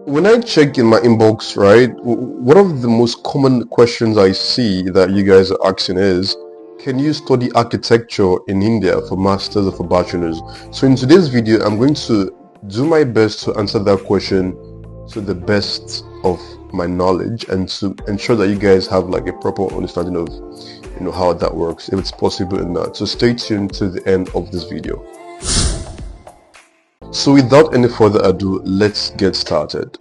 When I check in my inbox, right, one of the most common questions I see that you guys are asking is, can you study architecture in India for masters or for bachelors? So in today's video, I'm going to do my best to answer that question to the best of my knowledge and to ensure that you guys have like a proper understanding of how that works, if it's possible or not. So stay tuned to the end of this video. So without any further ado, let's get started.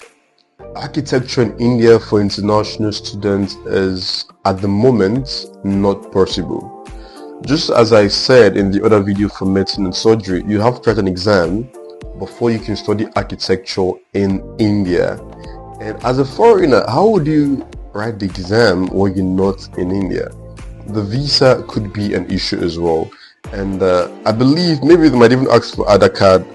Architecture in India for international students is at the moment not possible. Just as I said in the other video for medicine and surgery, you have to write an exam before you can study architecture in India. And as a foreigner, how would you write the exam when you're not in India? The visa could be an issue as well. And I believe maybe they might even ask for Aadhaar card,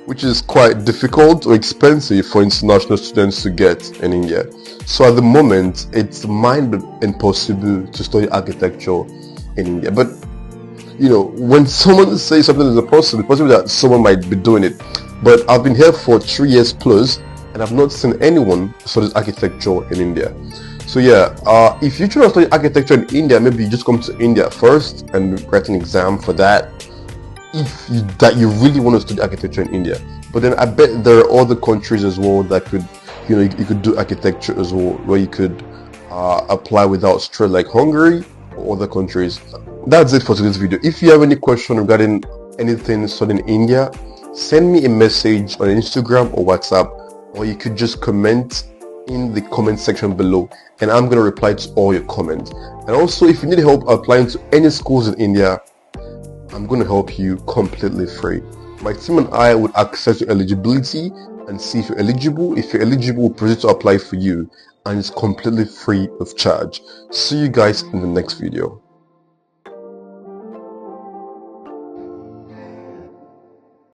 which is quite difficult or expensive for international students to get in India. So at the moment, it's might be impossible to study architecture in India. But when someone says something is possible, it's possible that someone might be doing it. But I've been here for 3 years plus, and I've not seen anyone study architecture in India. So yeah, if you try to study architecture in India, maybe you just come to India first and write an exam for that, if you really want to study architecture in India. But then I bet there are other countries as well that could, you could do architecture as well, where you could apply without stress, like Hungary or other countries. That's it for today's video. If you have any question regarding anything studying in India, send me a message on Instagram or WhatsApp, or you could just comment in the comment section below, and I'm going to reply to all your comments. And also, if you need help applying to any schools in India, I'm going to help you completely free. My team and I would access your eligibility and see if you're eligible. If you're eligible, we'll proceed to apply for you, and it's completely free of charge. See you guys in the next video.